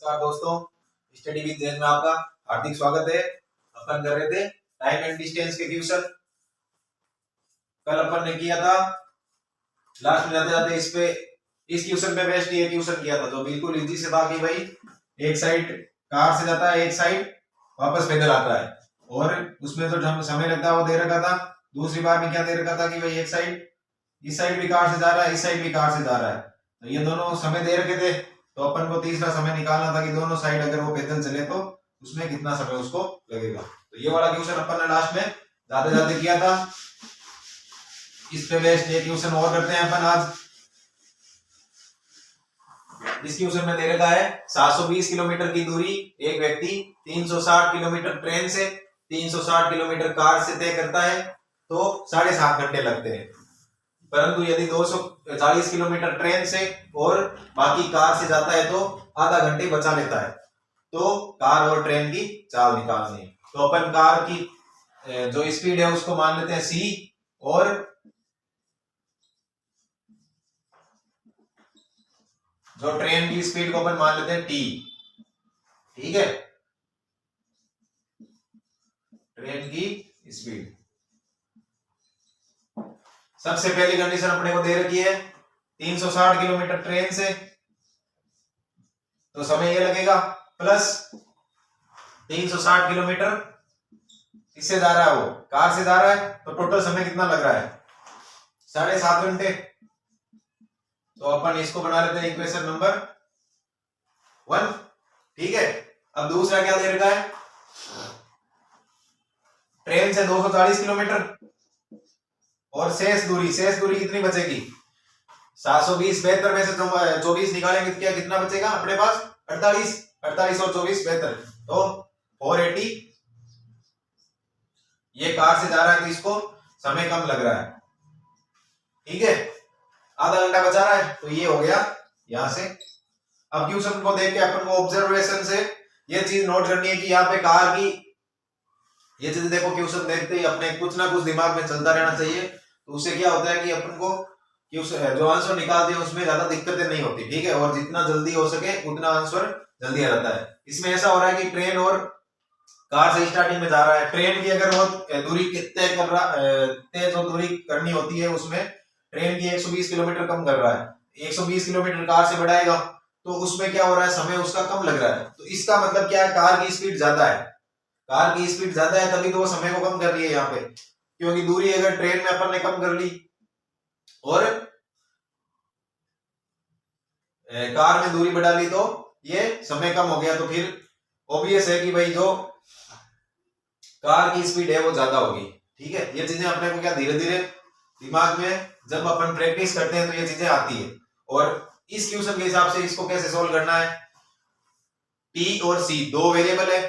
नमस्कार दोस्तों, study with Jain में आपका हार्दिक स्वागत है। अपन कर रहे थे टाइम एंड डिस्टेंस के क्वेश्चन। कल अपन ने किया था, लास्ट में जाते जाते इस क्वेश्चन पे बेस्ट ये क्वेश्चन किया था, तो बिल्कुल इजी से था कि भाई एक साइड कार से जाता है, एक साइड वापस पैदल आता है, और उसमें जो समय लगता है वो दे रखा था। दूसरी बार में क्या दे रखा था कि भाई एक साइड, इस साइड भी कार से जा रहा है, इस साइड भी कार से जा रहा है, तो ये दोनों समय दे रखे थे। तो अपन को तीसरा समय निकालना था कि दोनों साइड अगर वो पैदल चले तो उसमें कितना समय उसको लगेगा। तो ये वाला क्वेश्चन अपन ने लास्ट में जाते जाते किया था। इस पे बेस्ड ये क्वेश्चन और करते हैं अपन आज। इस क्वेश्चन में दे रखा है 720 किलोमीटर की दूरी एक व्यक्ति 360 किलोमीटर ट्रेन से 360 किलोमीटर कार से तय करता है तो 7.5 घंटे लगते हैं, परंतु यदि 240 किलोमीटर ट्रेन से और बाकी कार से जाता है तो आधा घंटे बचा लेता है। तो कार और ट्रेन की चाल निकालनी है। तो अपन कार की जो स्पीड है उसको मान लेते हैं c, और जो ट्रेन की स्पीड को अपन मान लेते हैं t। ठीक है, ट्रेन की स्पीड। सबसे पहली कंडीशन अपने को दे रखी है 360 किलोमीटर ट्रेन से, तो समय ये लगेगा, प्लस 360 किलोमीटर किससे जा रहा है, वो कार से जा रहा है, तो टोटल समय कितना लग रहा है 7.5 घंटे। तो अपन इसको बना लेते हैं इक्वेशन नंबर 1। ठीक है, अब दूसरा क्या दे रखा है, ट्रेन से 240 किलोमीटर और शेष दूरी कितनी बचेगी 720, 72 में से 24 निकालेंगे तो क्या कितना बचेगा अपने पास 48 और 24 72, तो 480। ये कार से जा रहा है तो इसको समय कम लग रहा है। ठीक है, आधा घंटा बचा रहा है, तो ये हो गया यहां से। अब क्वेश्चन को देख के अपन को ऑब्जर्वेशन से ये चीज नोट करनी है कि यहाँ पे कार की ये चीज देखो, क्वेश्चन देखते ही अपने कुछ ना कुछ दिमाग में चलता रहना चाहिए, तो उससे क्या होता है कि अपन को जो आंसर निकालते हैं उसमें ज्यादा दिक्कतें नहीं होती। ठीक है, और जितना जल्दी हो सके उतना आंसर जल्दी आ जाता है। इसमें ऐसा हो रहा है कि ट्रेन और कार से स्टार्टिंग में जा रहा है, ट्रेन की अगर वो दूरी तय कर रहा तय जो दूरी करनी होती है उसमें ट्रेन की 120 किलोमीटर कम कर रहा है, 120 किलोमीटर कार से बढ़ाएगा, तो उसमें क्या हो रहा है समय उसका कम लग रहा है। तो इसका मतलब क्या है, कार की स्पीड ज्यादा है, कार की स्पीड ज्यादा है तभी तो वो समय को कम कर रही है यहाँ पे, क्योंकि दूरी अगर ट्रेन में अपन ने कम कर ली और कार में दूरी बढ़ा ली तो ये समय कम हो गया, तो फिर ऑब्वियस है कि भाई जो कार की स्पीड है वो ज्यादा होगी। ठीक है, ये चीजें अपने को क्या धीरे धीरे दिमाग में जब अपन प्रैक्टिस करते हैं तो ये चीजें आती है। और इस क्वेश्चन के हिसाब से इसको कैसे सोल्व करना है, t और c दो वेरिएबल है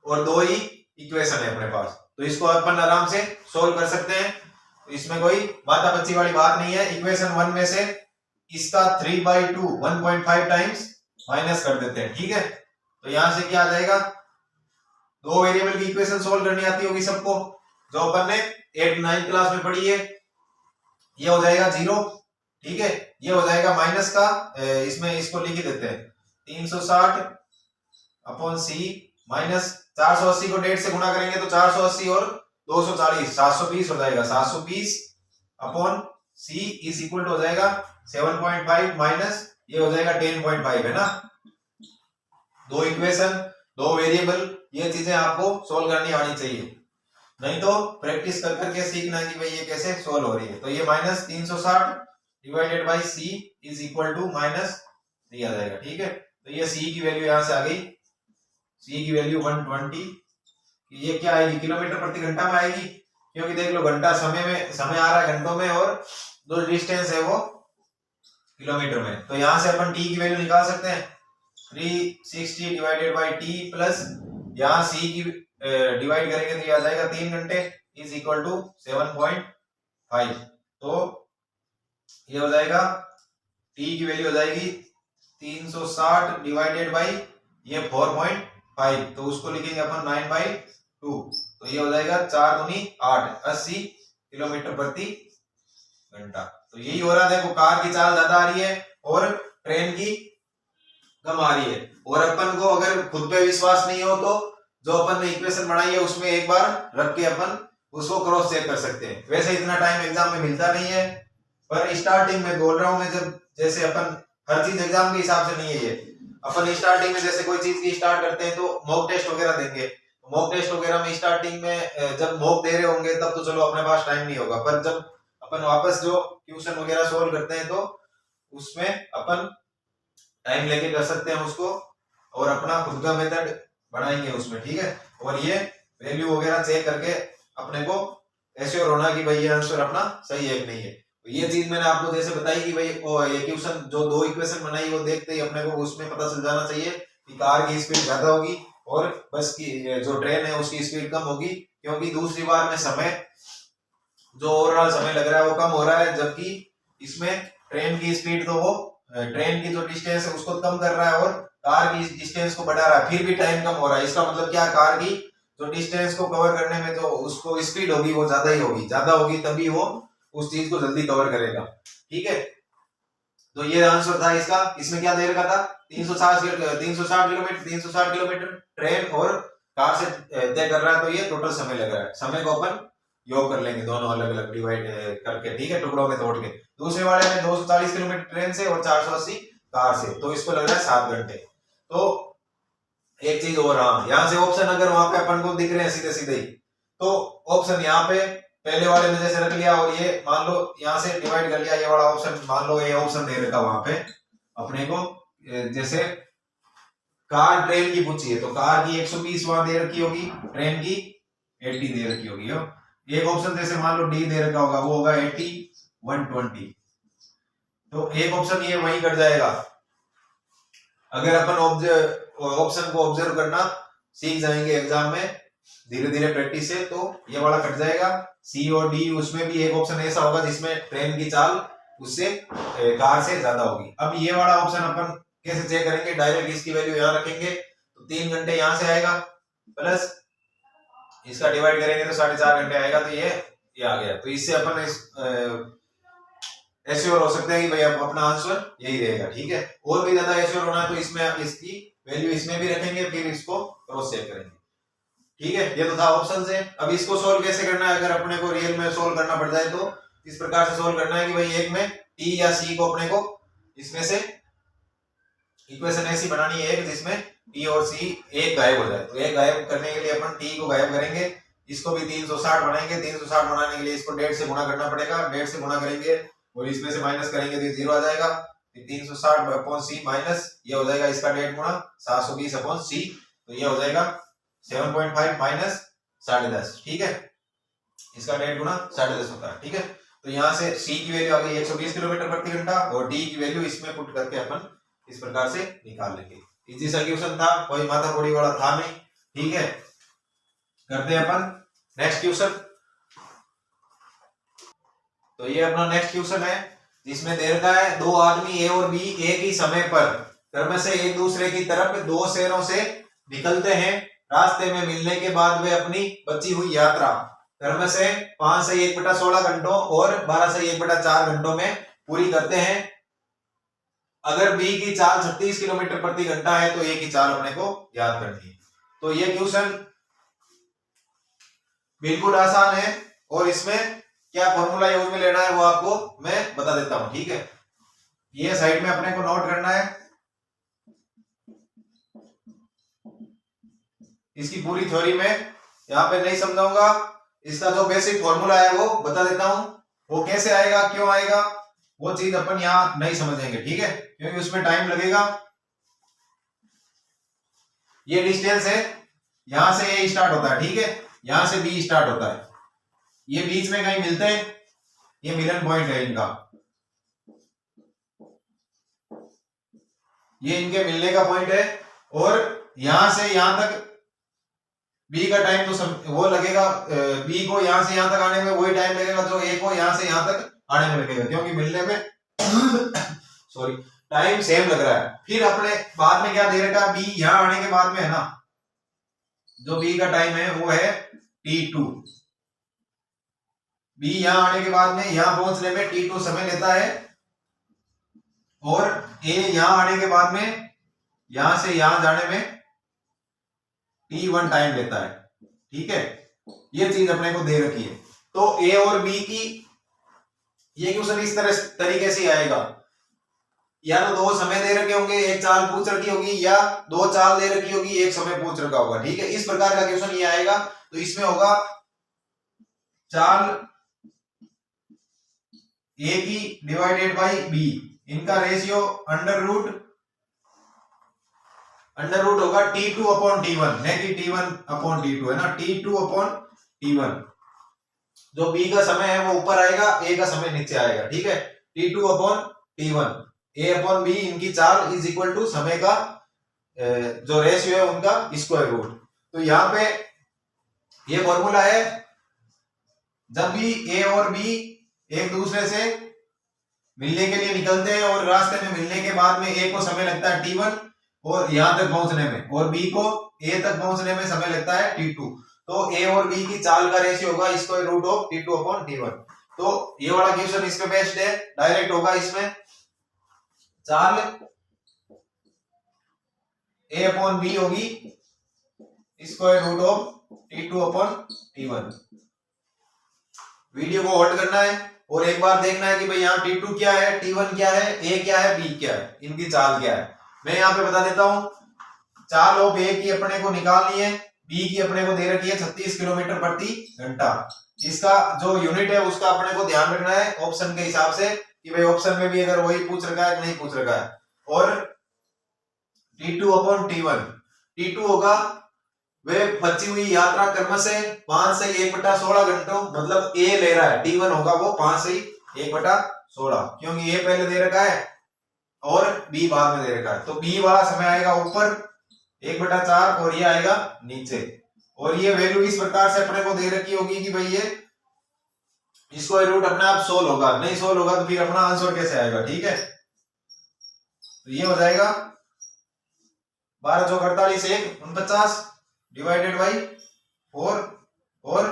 और दो ही इक्वेशन है अपने पास, तो इसको अपन आराम से सोल्व कर सकते हैं। तो इसमें कोई बाता बच्ची वाली बात नहीं है। इक्वेशन 1 में से इसका 3/2 1.5 टाइम्स माइनस कर देते हैं। ठीक है, तो यहां से क्या आ जाएगा, दो वेरिएबल की इक्वेशन सोल्व करनी आती होगी सबको, जो अपन ने 8th 9th क्लास में पढ़ी है। ये हो जाएगा 0। ठीक है, ये हो जाएगा माइनस का, इसमें इसको लिख देते हैं 360 अपॉन c माइनस 480 को 1.5 से गुणा करेंगे तो 480 और 240 720 हो जाएगा, 720 upon c is equal to हो जाएगा 7.5 माइनस ये हो जाएगा 10.5 है ना। दो इक्वेशन दो वेरिएबल, ये चीजें आपको सोल्व करनी आनी चाहिए, नहीं तो प्रैक्टिस कर करके सीखना कि भाई ये कैसे सोल्व हो रही है। तो ये minus 360 divided by c is equal to minus 3 आ जाएगा। ठीक है, तो ये c की वैल्यू यहां से आ गई, c की वैल्यू 120। ये क्या आएगी, किलोमीटर प्रति घंटा में आएगी, क्योंकि देख लो घंटा समय आ रहा है घंटों में और जो डिस्टेंस है वो किलोमीटर में। तो यहां से अपन t की वैल्यू निकाल सकते हैं 360 डिवाइडेड बाई t प्लस यहाँ c की डिवाइड करेंगे तो ये आ जाएगा 3 घंटे इज इक्वल टू 7.5। तो ये हो जाएगा t की वैल्यू हो जाएगी 360 डिवाइडेड बाई ये 4.5, तो उसको लिखेंगे अपन 9/2, तो ये हो जाएगा 4 दूनी 8 80 किलोमीटर प्रति घंटा। तो यही हो रहा है, देखो कार की चाल ज्यादा आ रही है और ट्रेन की कम आ रही है। और अपन को अगर खुद पे विश्वास नहीं हो तो जो अपन ने इक्वेशन बनाई है उसमें एक बार रख के अपन उसको क्रॉस चेक कर सकते हैं। वैसे इतना टाइम एग्जाम में मिलता नहीं है, पर स्टार्टिंग में बोल रहा हूं मैं, जब जैसे अपन हर चीज एग्जाम के हिसाब से नहीं है ये, अपन स्टार्टिंग में जैसे कोई चीज की स्टार्ट करते हैं तो मॉक टेस्ट वगैरह देंगे। मॉक टेस्ट वगैरह में स्टार्टिंग में जब मॉक दे रहे होंगे तब तो चलो अपने पास टाइम नहीं होगा, पर जब अपन वापस जो क्वेश्चन वगैरह सोल्व करते हैं तो उसमें अपन टाइम लेके कर सकते हैं उसको, और अपना खुद का मेथड बनाएंगे उसमें, ठीक है। और ये वैल्यू वगैरह चेक करके अपने को एश्योर होना कि भाई ये आंसर अपना सही है कि नहीं है। तो ये चीज मैंने आपको जैसे बताई कि भाई ये क्वेश्चन जो दो इक्वेशन बनाई वो देखते ही अपने को उसमें पता चल जाना चाहिए कि कार की स्पीड ज्यादा होगी और बस की जो ट्रेन है उसकी स्पीड कम होगी, क्योंकि दूसरी बार में समय जो ओवरऑल समय लग रहा है वो कम हो रहा है, जबकि इसमें ट्रेन की स्पीड तो वो ट्रेन की जो डिस्टेंस है उसको कम कर रहा है और कार की डिस्टेंस को बढ़ा रहा है, फिर भी टाइम कम हो रहा है। इसका मतलब क्या, कार की जो डिस्टेंस को कवर करने में जो उसको स्पीड होगी वो ज्यादा ही होगी, ज्यादा होगी तभी वो उस चीज को जल्दी कवर करेगा, ठीक है। तो ये आंसर था इसका। इसमें क्या दे रखा था, 360 किलोमीटर ट्रेन और कार से तय कर रहा है, तो ये टोटल समय लग रहा है। समय को अपन योग कर लेंगे दोनों अलग अलग डिवाइड करके, ठीक है, टुकड़ों में तोड़ के। दूसरे वाले में 240 किलोमीटर ट्रेन से और 480 कार से, तो इसको लग रहा है 7 घंटे। तो एक चीज और, हाँ, यहाँ से ऑप्शन अगर वहां पे अपन को दिख रहे हैं सीधे सीधे ही, तो ऑप्शन यहाँ पे पहले वाले में जैसे रख लिया, और ये मान लो यहाँ से डिवाइड कर लिया, ये वाला ऑप्शन मान लो ये ऑप्शन दे रखा वहां पे अपने को, जैसे कार ट्रेन की पूछी है तो कार की 120 वहां दे रखी होगी, ट्रेन की 80 दे रखी होगी। एक ऑप्शन जैसे मान लो डी दे रखा होगा, वो होगा 80 120, तो एक ऑप्शन ये वहीं कट जाएगा। अगर अपन ऑप्शन को ऑब्जर्व करना सीख जाएंगे एग्जाम में धीरे धीरे प्रैक्टिस से, तो ये वाला कट जाएगा। सी और डी, उसमें भी एक ऑप्शन ऐसा होगा जिसमें ट्रेन की चाल उससे कार से ज्यादा होगी। अब ये वाला ऑप्शन अपन कैसे चेक करेंगे, डायरेक्ट इसकी वैल्यू यहाँ रखेंगे तो 3 घंटे यहाँ से आएगा, प्लस इसका डिवाइड करेंगे तो 4.5 घंटे आएगा, तो ये आ गया। तो इससे अपन एश्योर हो सकते हैं कि भाई अपना आंसर यही रहेगा, ठीक है। और भी ज्यादा एश्योर होना है तो इसमें इसकी वैल्यू इसमें भी रखेंगे, फिर इसको क्रॉस चेक करेंगे, ठीक है। ये तो था ऑप्शन से। अब इसको सोल्व कैसे करना है, अगर अपने को रियल में सोल्व करना पड़ जाए तो इस प्रकार से सोल्व करना है कि भाई एक में टी या सी को अपने को इसमें से इक्वेशन ऐसी बनानी है एक जिसमें टी और सी एक गायब हो जाए। तो एक गायब करने के लिए अपन टी को गायब करेंगे, इसको भी 360 बनाएंगे। 360 बनाने के लिए इसको 1.5 से गुणा करना पड़ेगा, 1.5 से गुणा करेंगे और इसमें से माइनस करेंगे तो 0 आ जाएगा। 360 अपॉन सी माइनस ये हो जाएगा इसका 1.5 गुणा 720 अपॉन सी, तो ये हो जाएगा 7.5 माइनस 10.5, ठीक है। इसका 1.5 गुणा 10.5 होता है, ठीक है। तो यहाँ से सी की वैल्यू आ गई 120 किलोमीटर प्रति घंटा और डी की वैल्यू इसमें पुट करके अपन इस प्रकार से निकाल लेंगे। इजी सा क्वेश्चन था, कोई माथा फोड़ी वाला था नहीं, ठीक है। करते हैं अपन नेक्स्ट क्वेश्चन। तो ये अपना नेक्स्ट क्वेश्चन है जिसमें दे रखा है दो आदमी ए और बी एक ही समय पर क्रम से एक दूसरे की तरफ दो शहरों से निकलते हैं। रास्ते में मिलने के बाद वे अपनी बची हुई यात्रा क्रम से 5 से 1/16 घंटों और 12 से 1/4 घंटों में पूरी करते हैं। अगर बी की चाल 36 किलोमीटर प्रति घंटा है तो ए की चाल अपने को याद करनी है। तो ये क्वेश्चन बिल्कुल आसान है और इसमें क्या फॉर्मूला यूज में लेना है वो आपको मैं बता देता हूं, ठीक है। ये साइड में अपने को नोट करना है, इसकी पूरी थ्योरी में यहां पे नहीं समझाऊंगा। इसका जो बेसिक फॉर्मूला है वो बता देता हूं, वो कैसे आएगा क्यों आएगा वो चीज अपन यहां नहीं समझेंगे, ठीक है, क्योंकि उसमें टाइम लगेगा। ये डिस्टेंस है, यहां से ए स्टार्ट होता है, ठीक है, यहां से बी स्टार्ट होता है, ये बीच में कहीं मिलते हैं, ये मिलन पॉइंट है इनका, ये इनके मिलने का पॉइंट है। और यहां से यहां तक बी का टाइम तो वो लगेगा, बी को यहां से यहां तक आने में वही टाइम लगेगा जो ए को यहां से यहां तक आने में लगेगा, क्योंकि मिलने में सॉरी टाइम सेम लग रहा है। फिर अपने बाद में क्या दे रखा है, बी यहां आने के बाद में है ना, जो बी का टाइम है वो है T2। बी यहां आने के बाद में यहां पहुंचने में T2 समय लेता है और ए यहां आने के बाद में यहां से यहां जाने में t1 टाइम लेता है, ठीक है। ये चीज अपने को दे रखी है। तो ए और बी की ये क्वेश्चन इस तरीके से आएगा, या तो दो समय दे रखे होंगे, एक चाल पूछ रखी होगी, या दो चाल दे रखी होगी, एक समय पूछ रखा होगा, ठीक है। इस प्रकार का क्वेश्चन ये आएगा। तो इसमें होगा चाल ए की डिवाइडेड बाई बी, इनका रेशियो अंडर रूट होगा T2 अपॉन T1, नहीं कि T1 अपॉन T2 है ना, T2 अपॉन T1। जो B का समय है वो ऊपर आएगा, A का समय नीचे आएगा, ठीक है। T2 upon T1, A upon B, इनकी चाल इज इक्वल टू समय का जो रेशियो है उनका स्क्वायर रूट। तो यहाँ पे ये फॉर्मूला है, जब भी A और B एक दूसरे से मिलने के लिए निकलते हैं और रास्ते में मिलने के बाद में A को समय लगता है T1 और यहां तक पहुंचने में, और B को A तक पहुंचने में समय लगता है T2। तो A और B की चाल का रेशियो होगा square root of T2 upon T1। तो ये वाला क्वेश्चन इसमें बेस्ड है, डायरेक्ट होगा। इसमें चाल A अपॉन B होगी square root of T2 upon T1। Video को होल्ड करना है और एक बार देखना है कि भाई यहाँ T2 क्या है, T1 क्या है, A क्या है, B क्या है, इनकी चाल क्या है। मैं यहाँ पे बता देता हूं, चाल ऑफ ए की अपने को निकालनी है, बी की अपने को दे रखी है 36 किलोमीटर प्रति घंटा। इसका जो यूनिट है उसका अपने को ध्यान रखना है ऑप्शन के हिसाब से, कि भाई ऑप्शन में भी अगर वही पूछ रखा है नहीं पूछ रखा है। और T2 अपॉन T1, T2 होगा वे बची हुई यात्रा क्रम से 5 से 1/16 घंटों, मतलब A ले रहा है, T1 होगा वो 5 से 1/16, क्योंकि A पहले दे रखा है और B बाद में दे रखा है। तो B वाला समय आएगा ऊपर 1/4 और ये आएगा नीचे। और ये वैल्यू इस प्रकार से अपने को दे रखी होगी कि भाई ये स्क्वायर रूट अपने आप सोल्व होगा, नहीं सोल्व होगा तो फिर अपना आंसर कैसे आएगा, ठीक है। तो ये हो जाएगा 12 चौक 48 1 49 डिवाइडेड बाई 4 और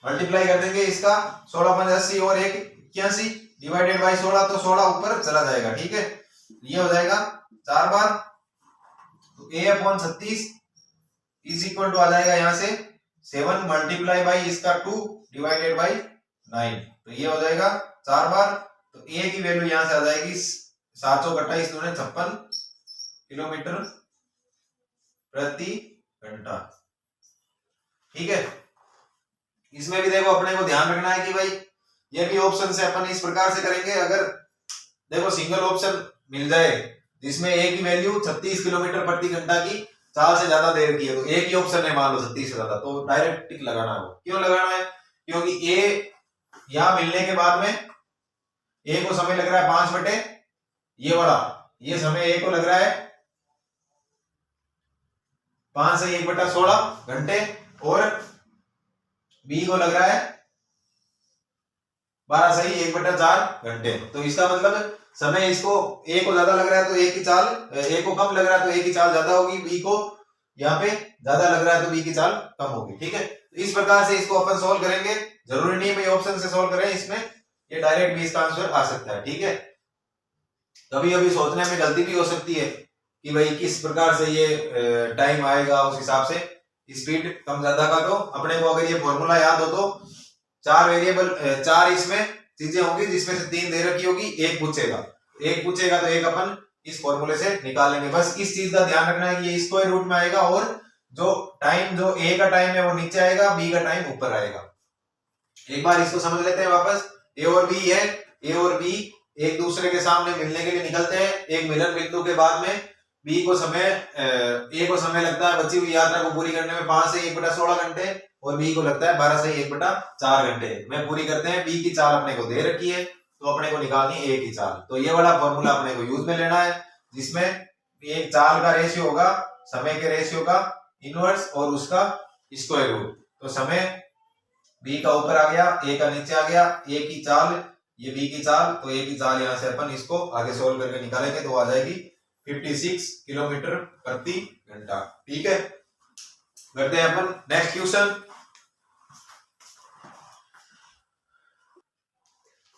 मल्टीप्लाई कर देंगे इसका 16 5 80 और 1 81 डिवाइडेड बाई 16, तो 16 ऊपर चला जाएगा, ठीक है। ये हो जाएगा 4 बार। तो A upon 36 is equal to आ जाएगा यहाँ से 7 मल्टीप्लाई बाई इसका 2 डिवाइडेड बाई 9। तो ये हो जाएगा 4 बार। तो A की वैल्यू यहाँ से आ जाएगी 728 दूने 56 किलोमीटर प्रति घंटा, ठीक है। इसमें भी देखो अपने को ध्यान रखना है कि भाई ये भी ऑप्शन से अपन इस प्रकार से करेंगे। अगर देखो सिंगल ऑप्शन मिल जाए जिसमें A की वैल्यू 36 किलोमीटर प्रति घंटा की चाल से ज्यादा दे रखी है, तो एक ही ऑप्शन है मान लो 36 से ज्यादा, तो डायरेक्ट टिक लगाना है। क्यों लगाना है? क्योंकि A यहां मिलने के बाद में A को समय लग रहा है 5 ये वाला, ये समय A को लग रहा है 5 से 1/16 घंटे और B को लग रहा है 12 से 1/4 घंटे। तो इसका मतलब समय इसको A को ज्यादा लग रहा है तो A की चाल, A को कम लग रहा है तो A की चाल ज्यादा होगी, B को यहाँ पे ज्यादा लग रहा है तो B की चाल कम होगी, ठीक है। इस प्रकार से इसको अपन सोल्व करेंगे। जरूरी नहीं है ऑप्शन से सोल्व करें, इसमें ये डायरेक्ट भी इसका आंसर आ सकता है, ठीक है। कभी कभी सोचने में गलती भी हो सकती है कि भाई किस प्रकार से ये टाइम आएगा, उस हिसाब से स्पीड कम ज्यादा का। तो अपने को अगर ये फॉर्मूला याद हो तो 4 वेरिएबल 4 इसमें चीजें होंगी जिसमें से 3 दे रखी होगी, एक पूछेगा तो एक अपन इस फॉर्मूले से निकालेंगे। बस इस चीज का ध्यान रखना है कि ये स्क्वायर रूट में आएगा और जो टाइम जो A का टाइम है वो नीचे आएगा, B का टाइम ऊपर आएगा। एक बार इसको समझ लेते हैं वापस। A और B है, A और B एक दूसरे के सामने मिलने के लिए निकलते हैं। एक मिलन बिंदु के बाद में A को समय लगता है बची हुई यात्रा को पूरी करने में 5 से 1/16 घंटे और B को लगता है 12 से 1/4 घंटे में पूरी करते हैं। B की चाल अपने को दे रखी है तो अपने को निकालनी है A की चाल। तो ये वाला फॉर्मूला अपने को यूज में लेना है जिसमें एक चाल का रेशियो होगा समय के रेशियो का इनवर्स और उसका स्क्वायर रूट। तो समय B का ऊपर आ गया, A का नीचे आ गया, A की चाल ये B की चाल, तो A की चाल यहाँ से अपन इसको आगे सोल्व करके निकालेंगे तो आ जाएगी 56 किलोमीटर प्रति घंटा, ठीक है। करते हैं अपन नेक्स्ट क्वेश्चन।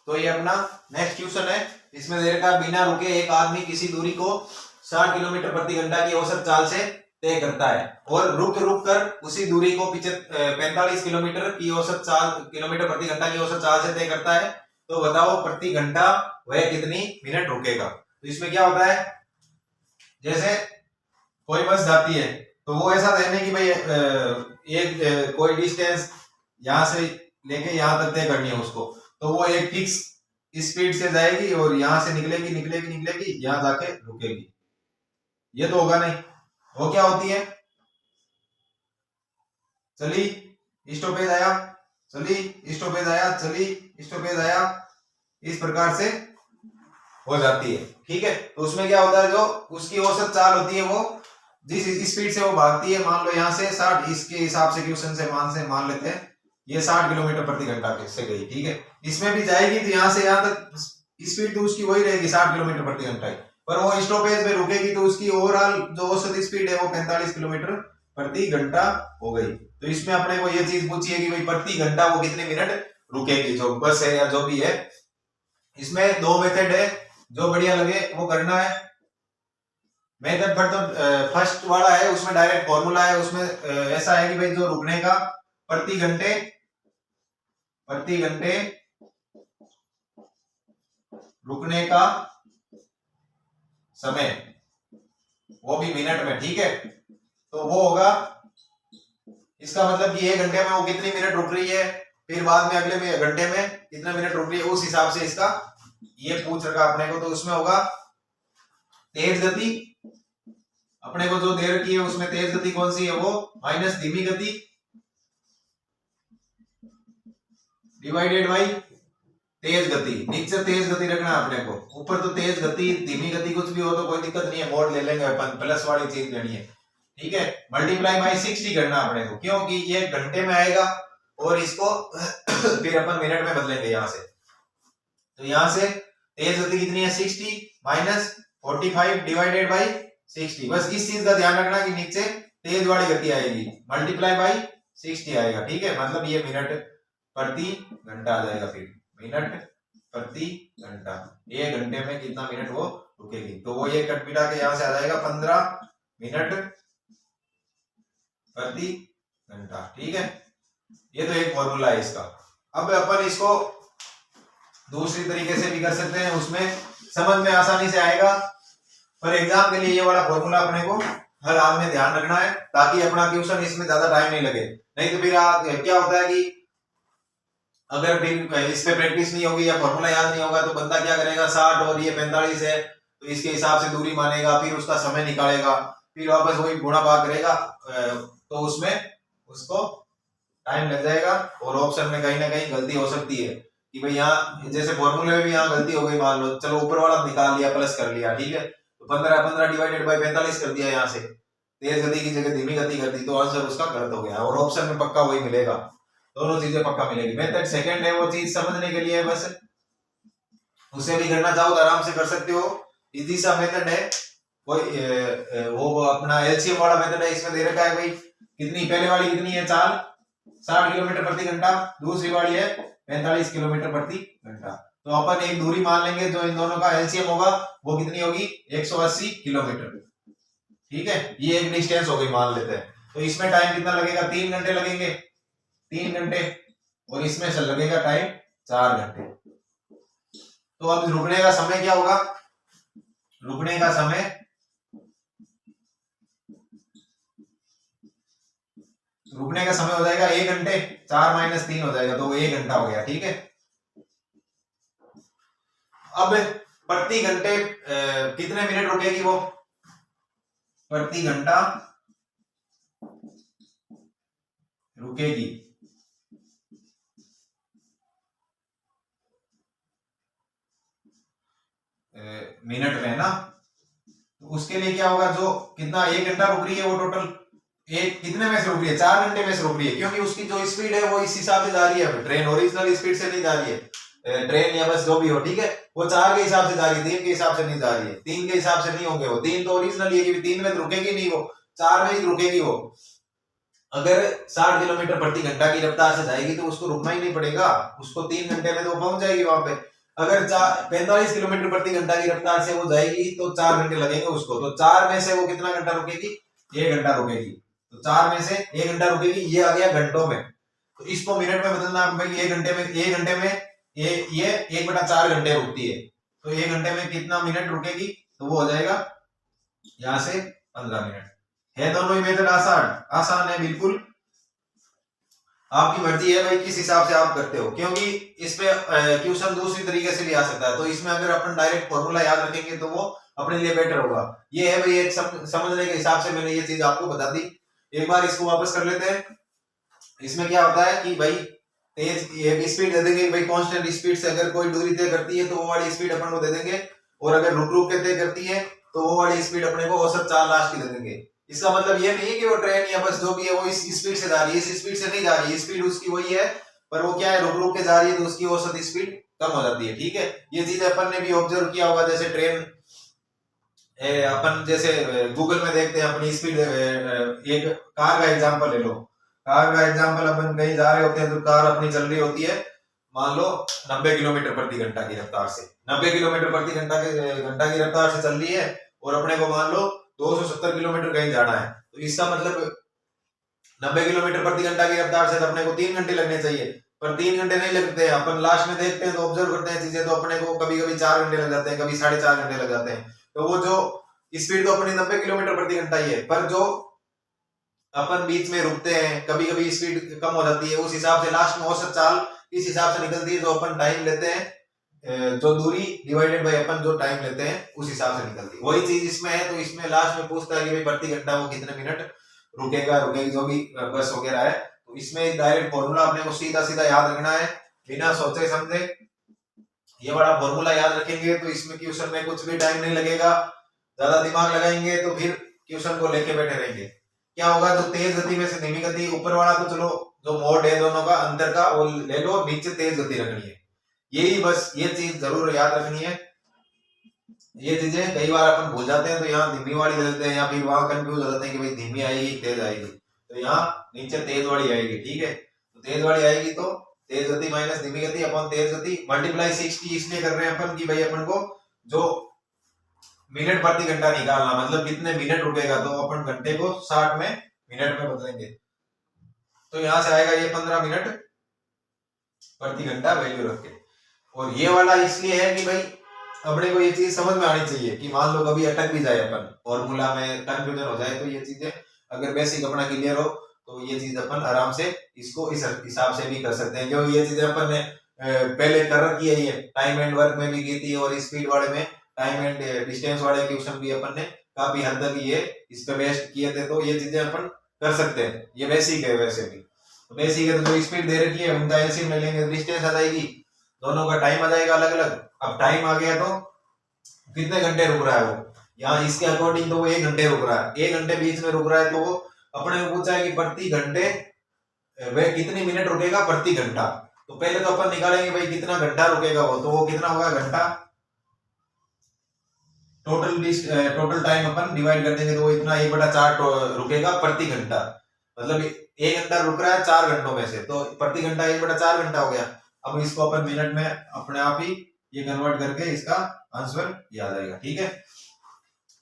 तो ये अपना नेक्स्ट क्वेश्चन है, इसमें दे रखा बिना रुके एक आदमी किसी दूरी को 60 किलोमीटर प्रति घंटा की औसत चाल से तय करता है, और रुक रुक कर उसी दूरी को 45 किलोमीटर की औसत चाल किलोमीटर प्रति घंटा की औसत चाल से तय करता है, तो बताओ प्रति घंटा वह कितनी मिनट रुकेगा। तो इसमें क्या होता है, जैसे कोई बस जाती है तो वो ऐसा देने की भाई एक कोई डिस्टेंस यहां से लेके यहां तक तय करनी है उसको, तो वो एक फिक्स स्पीड से जाएगी और यहां से निकलेगी निकलेगी निकलेगी, यहां जाके रुकेगी। ये तो होगा नहीं। वो क्या होती है, चली स्टॉपेज आया, चली स्टॉपेज आया, चली स्टॉपेज आया, इस प्रकार से हो जाती है। ठीक है, तो उसमें क्या होता है, जो उसकी औसत चाल होती है वो जिस स्पीड से वो भागती है, मान लो यहाँ से 60, इसके हिसाब से क्वेश्चन से मान लेते हैं ये 60 किलोमीटर प्रति घंटा से गई। ठीक है, इसमें भी जाएगी तो यहाँ से यहाँ तक स्पीड तो उसकी वही रहेगी 60 किलोमीटर प्रति घंटा, पर वो स्टॉपेज में रुकेगी तो उसकी ओवरऑल जो औसत स्पीड है वो 45 किलोमीटर प्रति घंटा हो गई। तो इसमें अपने को ये चीज पूछी है कि भाई प्रति घंटा वो कितने मिनट रुकेगी, जो बस है या जो भी है। इसमें दो मेथड है, जो बढ़िया लगे वो करना है। मेथड फर्स्ट वाला है, उसमें डायरेक्ट फॉर्मूला है, उसमें ऐसा है कि भाई जो रुकने का प्रति घंटे रुकने का समय, वो भी मिनट में। ठीक है, तो वो होगा, इसका मतलब कि 1 घंटे में वो कितनी मिनट रुक रही है, फिर बाद में अगले में घंटे में कितना मिनट रुक रही है, उस हिसाब से इसका ये पूछ रखा अपने को। तो उसमें होगा तेज गति, अपने को जो दे रखी है उसमें तेज गति कौन सी है, वो माइनस धीमी गति डिवाइडेड बाई तेज गति। नीचे तेज गति रखना है अपने को, ऊपर तो तेज गति धीमी गति कुछ भी हो तो कोई दिक्कत नहीं है, मोड ले लेंगे अपन, प्लस वाली चीज लेनी है। ठीक है, मल्टीप्लाई बाई 60 करना अपने को, क्योंकि ये घंटे में आएगा और इसको फिर अपन मिनट में बदलेंगे यहाँ से। तो यहाँ से तेज गति कितनी है 60 माइनस 45 डिवाइडेड बाई 60। बस इस चीज का ध्यान रखना कि नीचे तेज वाली गति आएगी, मल्टीप्लाई बाई 60 आएगा। ठीक है, मतलब ये मिनट प्रति घंटा आ जाएगा, फिर मिनट प्रति घंटा, 1 घंटे में कितना मिनट वो रुकेगी। तो वो ये कट पिटा के यहां से आ जाएगा 15 मिनट प्रति घंटा। ठीक है, ये तो एक फॉर्मूला है इसका। अब अपन इसको दूसरी तरीके से भी कर सकते हैं, उसमें समझ में आसानी से आएगा। पर एग्जाम के लिए ये वाला फॉर्मूला अपने को हर हाल में ध्यान रखना है, ताकि अपना ट्यूशन इसमें ज्यादा टाइम नहीं लगे। नहीं तो फिर क्या होता है कि अगर फिर इस पे प्रैक्टिस नहीं होगी या फॉर्मूला याद नहीं होगा तो बंदा क्या करेगा, 60 और ये 45 है तो इसके हिसाब से दूरी मानेगा, फिर उसका समय निकालेगा, फिर वापस वही गुणा भाग करेगा, तो उसमें उसको टाइम लग जाएगा और ऑप्शन में कहीं ना कहीं गलती हो सकती है कि भाई यहाँ जैसे फॉर्मूले में भी यहाँ गलती हो गई, मान लो चलो ऊपर वाला निकाल लिया, प्लस कर लिया, ठीक है, तो 15 डिवाइडेड बाई 45 कर दिया, यहाँ से तेज गति की जगह धीमी गति कर दी, तो आंसर उसका गलत हो गया और ऑप्शन में पक्का वही मिलेगा, दोनों चीजें पक्का मिलेगी। मेथड सेकंड है, वो चीज समझने के लिए बस, उसे भी करना चाहो तो आराम से कर सकते हो, इजी सा मेथड है। वो अपना एलसीएम वाला मेथड है, इसमें दे रखा है भाई कितनी, पहले वाली कितनी है चाल 60 किलोमीटर प्रति घंटा, दूसरी वाली है 45 किलोमीटर प्रति घंटा, तो अपन एक दूरी मान लेंगे जो इन दोनों का एलसीएम होगा वो कितनी होगी 180 किलोमीटर। ठीक है, ये एक डिस्टेंस हो गई मान लेते हैं। तो इसमें टाइम कितना लगेगा, 3 घंटे लगेंगे, 3 घंटे, और इसमें से लगेगा टाइम 4 घंटे। तो अब रुकने का समय क्या होगा, रुकने का समय हो जाएगा 1 घंटे, 4 माइनस 3 हो जाएगा, तो वो 1 घंटा हो गया। ठीक है, अब प्रति घंटे कितने मिनट रुकेगी वो, प्रति घंटा रुकेगी मिनट में ना, तो उसके लिए क्या होगा, जो कितना 1 घंटा रुक रही है वो टोटल एक कितने में से रुक रही है, 4 घंटे में से रुक रही है, क्योंकि उसकी जो स्पीड है वो इस हिसाब से जा रही है, ट्रेन ओरिजिनल स्पीड से नहीं जा रही है, ट्रेन या बस जो भी हो, ठीक है, वो 4 के हिसाब से जा रही है, 3 के हिसाब से नहीं जा रही है, 3 के हिसाब से नहीं होंगे वो, 3 तो ओरिजिनल है कि 3 में तो रुकेगी नहीं वो, 4 में ही रुकेगी वो। अगर 60 किलोमीटर प्रति घंटा की रफ्तार से जाएगी तो उसको रुकना ही नहीं पड़ेगा, उसको 3 घंटे में तो पहुंच जाएगी वहां पे। अगर 45 किलोमीटर प्रति घंटा की रफ्तार से वो जाएगी तो 4 घंटे लगेंगे उसको, तो 4 में से वो कितना घंटा रुकेगी, 1 घंटा रुकेगी। तो 4 में से 1 घंटा रुकेगी, ये आ गया घंटों में। तो इसको मिनट में बदलना भाई, 1 घंटे में ये 1/4 घंटे रुकती है, तो 1 घंटे में कितना मिनट रुकेगी, तो वो हो जाएगा यहां से 15 मिनट। है दोनों ही मेथड आसान है बिल्कुल। आपकी मर्जी है भाई किस हिसाब से आप करते हो, क्योंकि इसमें क्वेश्चन दूसरी तरीके से भी आ सकता है, तो इसमें अगर अपन डायरेक्ट फॉर्मूला याद रखेंगे तो वो अपने लिए बेटर होगा। ये है भाई एक समझने के हिसाब से मैंने ये चीज आपको बता दी। एक बार इसको वापस कर लेते हैं। इसमें क्या होता है कि भाई तेज एक स्पीड दे देंगे भाई, कांस्टेंट स्पीड से अगर कोई दूरी तय करती है तो वो वाली स्पीड अपन को दे देंगे, और अगर रुक रुक के तय करती है तो वो वाली स्पीड अपने को औसत चाल लास्ट की दे देंगे। इसका मतलब ये नहीं है कि वो ट्रेन या बस जो भी है वो इस स्पीड से जा रही है, इस स्पीड से नहीं जा रही है, स्पीड उसकी वही है, पर वो क्या है रुक रुक के जा रही है तो उसकी औसत स्पीड कम हो जाती है। ठीक है, ये चीज अपन ने भी ऑब्जर्व किया होगा। जैसे ट्रेन अपन जैसे गूगल में देखते हैं अपनी स्पीड, एक कार का एग्जांपल ले लो। कार का एग्जांपल, अपन कहीं जा रहे होते हैं तो कार अपनी चल रही होती है मान लो 90 किलोमीटर प्रति घंटा की रफ्तार से, 90 किलोमीटर प्रति घंटा की रफ्तार से चल रही है, और अपने को मान लो 270 किलोमीटर कहीं जाना है, तो इसका मतलब 90 किलोमीटर प्रति घंटा की रफ्तार से तो अपने को 3 घंटे लगने चाहिए, पर 3 घंटे नहीं लगते हैं। अपन लास्ट में देखते हैं तो ऑब्जर्व करते हैं चीजें, तो अपने को कभी कभी 4 घंटे लग जाते हैं, कभी 4.5 घंटे लग जाते हैं। तो वो जो स्पीड तो अपनी 90 किलोमीटर प्रति घंटा ही है, पर जो अपन बीच में रुकते हैं कभी कभी स्पीड कम हो जाती है, उस हिसाब से लास्ट में औसत चाल इस हिसाब से निकलती है, जो अपन टाइम लेते हैं, जो दूरी डिवाइडेड बाय अपन जो टाइम लेते हैं उस हिसाब से निकलती है। वही चीज इसमें है, तो इसमें लास्ट में पूछता है कि भाई प्रति घंटा वो कितने मिनट रुकेगी, जो भी बस वगैरह है। तो इसमें डायरेक्ट फॉर्मूला अपने को सीधा सीधा याद रखना है बिना सोचे समझे। ये बड़ा फॉर्मूला याद रखेंगे तो इसमें क्वेश्चन में कुछ भी टाइम नहीं लगेगा। ज्यादा दिमाग लगाएंगे तो फिर क्वेश्चन को लेके बैठे रहेंगे। क्या होगा, जो तेज गति में से धीमी गति, ऊपर वाला तो चलो जो मोड है दोनों का अंतर का वो ले लो, नीचे तेज गति रखनी है। यही बस ये चीज जरूर याद रखनी है। ये चीजें कई बार अपन भूल जाते हैं, तो यहाँ धीमी वाली दे देते हैं, या फिर वहां कंफ्यूज हो जाते हैं कि भाई धीमी आएगी तेज आएगी, तो यहाँ नीचे तेज वाली आएगी। ठीक है, तो तेज वाली आएगी तो तेज गति माइनस धीमी गति अपन तेज गति मल्टीप्लाई 60 इसलिए कर रहे हैं अपन कि भाई अपन को जो मिनट प्रति घंटा निकालना, मतलब कितने मिनट रुकेगा, तो अपन घंटे को 60 में मिनट में बदलेंगे, तो यहां से आएगा ये 15 मिनट प्रति घंटा वैल्यू रख के। और ये वाला इसलिए है कि भाई अपने को ये चीज समझ में आनी चाहिए कि मान लो कभी अटक भी जाए अपन फॉर्मूला में कंफ्यूजन हो जाए, तो ये चीजें अगर बेसिक अपना क्लियर हो तो ये चीज अपन आराम से इसको इस हिसाब से भी कर सकते हैं, क्योंकि ये चीजें अपन ने पहले कर रखी है, ये टाइम एंड वर्क में भी की थी, और स्पीड वाले में टाइम एंड डिस्टेंस वाले क्वेश्चन भी अपन ने काफी हद तक ये इस पे बेस्ड किए थे, तो ये चीजें अपन कर सकते हैं। ये बेसिक है, वैसे भी तो बेसिक है, तो जो स्पीड दे रखी है उनका एलसीएम ले लेंगे, डिस्टेंस आ जाएगी, दोनों का टाइम आ जाएगा अलग अलग। अब टाइम आ गया तो कितने घंटे रुक रहा है वो, यहाँ इसके अकॉर्डिंग तो वो 1 घंटे रुक रहा है, 1 घंटे बीच में रुक रहा है, तो वो अपने को पूछा है कि प्रति घंटे वह कितने मिनट रुकेगा प्रति घंटा। तो पहले तो अपन निकालेंगे भाई कितना घंटा रुकेगा वो, तो वो कितना होगा घंटा, टोटल टाइम अपन डिवाइड कर देंगे, तो वो इतना 1/4 रुकेगा प्रति घंटा, मतलब 1 घंटा रुक रहा है 4 घंटों में से, तो प्रति घंटा 1/4 घंटा हो गया। अब इसको अपन मिनट में अपने आप ही ये कन्वर्ट करके इसका आंसर ये आ जाएगा। ठीक है,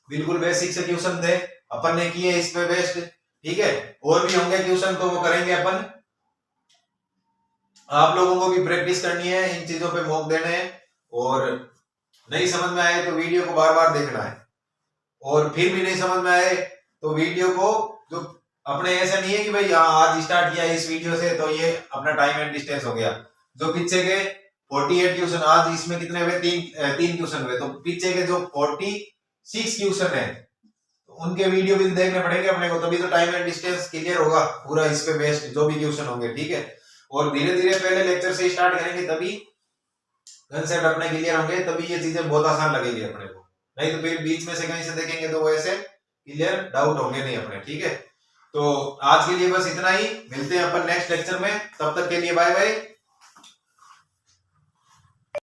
बिल्कुल बेसिक से क्वेश्चन थे अपन ने किए इस पे बेस्ड। ठीक है, और भी होंगे क्वेश्चन तो वो करेंगे अपन, आप लोगों को भी प्रैक्टिस करनी है, इन चीजों पे मॉक देने हैं, और नहीं समझ में आए तो वीडियो को बार बार देखना है, और फिर भी नहीं समझ में आए तो वीडियो को जो अपने ऐसा नहीं है कि भाई आज स्टार्ट किया इस वीडियो से तो ये अपना टाइम एंड डिस्टेंस हो गया, जो पीछे के 48 क्वेश्चन, आज इसमें कितने हुए, तीन क्वेश्चन हुए, तो पीछे के जो 46 क्वेश्चन है तो उनके वीडियो भी देखने पड़ेंगे अपने को, तभी तो टाइम एंड डिस्टेंस क्लियर होगा पूरा इस पे बेस्ड जो भी क्वेश्चन होंगे। ठीक है, और धीरे धीरे पहले लेक्चर से स्टार्ट करेंगे तभी कंसेप्ट अपने क्लियर होंगे, तभी ये चीजें बहुत आसान लगेगी अपने को, नहीं तो फिर बीच में से कहीं से देखेंगे तो वैसे क्लियर डाउट होंगे नहीं अपने। ठीक है, तो आज के लिए बस इतना ही, मिलते हैं अपन नेक्स्ट लेक्चर में, तब तक के लिए बाय बाय।